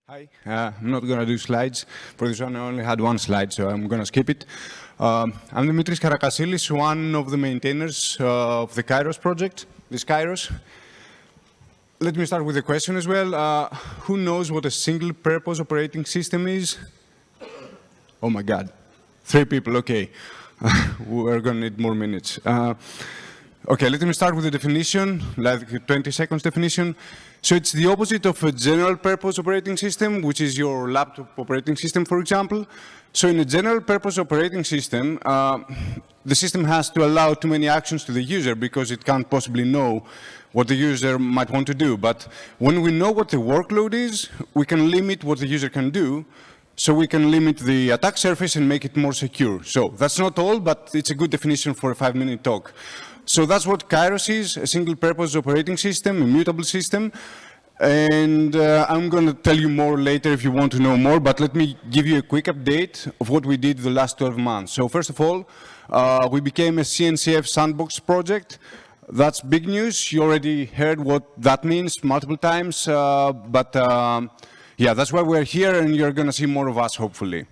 Hi, I'm not going to do slides. For this one, I only had one slide, so I'm going to skip it. I'm Dimitris Karakasilis, one of the maintainers of the Kairos project, this Kairos. Let me start with a question as well. Who knows what a single-purpose operating system is? Oh my God, 3 people, okay. We're going to need more minutes. Okay, let me start with the definition, like a 20 seconds definition. So it's the opposite of a general purpose operating system, which is your laptop operating system, for example. So in a general purpose operating system, the system has to allow too many actions to the user because it can't possibly know what the user might want to do. But when we know what the workload is, we can limit what the user can do. So we can limit the attack surface and make it more secure. So that's not all, but it's a good definition for a 5-minute talk. So that's what Kairos is, a single-purpose operating system, a mutable system. And I'm going to tell you more later if you want to know more, but let me give you a quick update of what we did the last 12 months. So first of all, we became a CNCF sandbox project. That's big news. You already heard what that means multiple times, yeah, that's why we're here, and you're going to see more of us, hopefully.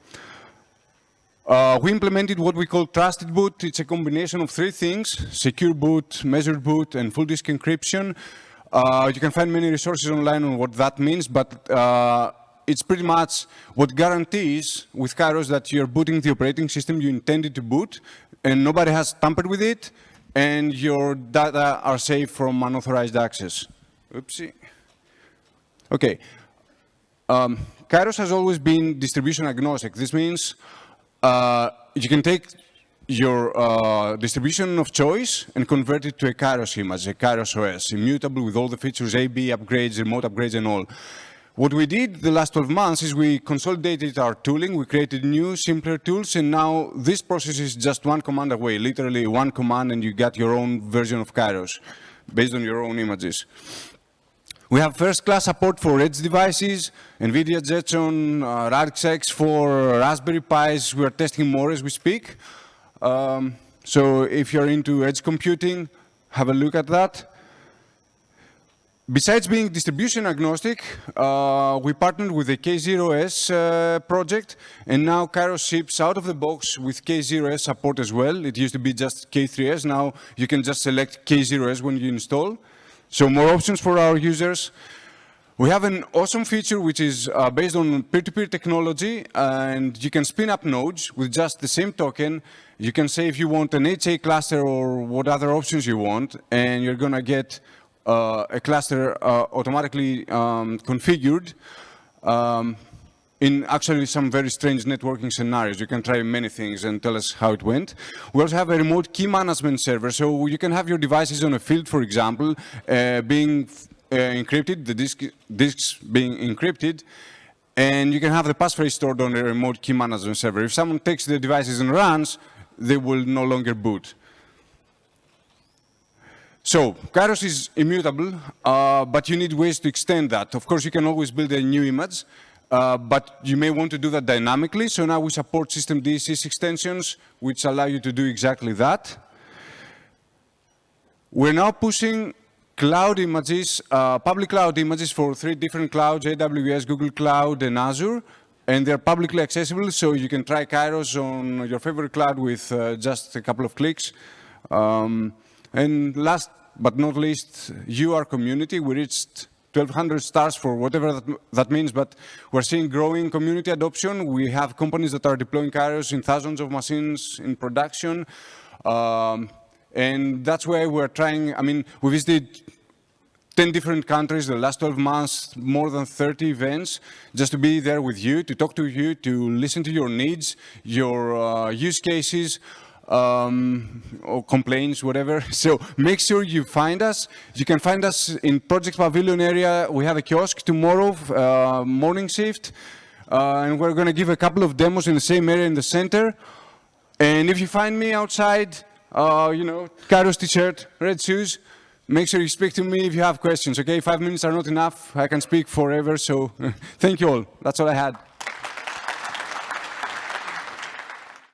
We implemented what we call trusted boot. It's a combination of 3 things: secure boot, measured boot, and full disk encryption. You can find many resources online on what that means, but it's pretty much what guarantees with Kairos that you're booting the operating system you intended to boot, and nobody has tampered with it, and your data are safe from unauthorized access. Oopsie. Okay. Kairos has always been distribution agnostic. This means you can take your distribution of choice and convert it to a Kairos image, a Kairos OS, immutable with all the features, AB upgrades, remote upgrades, and all. What we did the last 12 months is we consolidated our tooling, we created new, simpler tools, and now this process is just one command away, literally one command, and you get your own version of Kairos based on your own images. We have first-class support for Edge devices, NVIDIA Jetson, Radix X for Raspberry Pis. We are testing more as we speak. So if you're into edge computing, have a look at that. Besides being distribution agnostic, we partnered with the K0S project, and now Kairos ships out of the box with K0S support as well. It used to be just K3S. Now you can just select K0S when you install. So more options for our users. We have an awesome feature which is based on peer-to-peer technology, and you can spin up nodes with just the same token. You can say if you want an HA cluster or what other options you want, and you're going to get a cluster automatically configured in actually some very strange networking scenarios. You can try many things and tell us how it went. We also have a remote key management server, so you can have your devices on a field, for example, being encrypted, the disks being encrypted, and you can have the passphrase stored on a remote key management server. If someone takes the devices and runs, they will no longer boot. So Kairos is immutable, but you need ways to extend that. Of course, you can always build a new image, but you may want to do that dynamically. So now we support system DSys extensions, which allow you to do exactly that. We're now pushing cloud images, public cloud images for 3 different clouds, AWS, Google Cloud, and Azure. And they're publicly accessible, so you can try Kairos on your favorite cloud with just a couple of clicks. And last but not least, our community. We reached 1,200 stars for whatever that means, but we're seeing growing community adoption. We have companies that are deploying Kairos in thousands of machines in production. And that's why we're trying. I mean, we visited 10 different countries the last 12 months, more than 30 events, just to be there with you, to talk to you, to listen to your needs, your use cases, or complaints, whatever. So make sure you find us. You can find us in Project Pavilion area. We have a kiosk tomorrow, morning shift, and we're going to give a couple of demos in the same area in the center. And if you find me outside, Kairos t-shirt, red shoes, make sure you speak to me if you have questions, okay? 5 minutes are not enough. I can speak forever, so thank you all. That's all I had.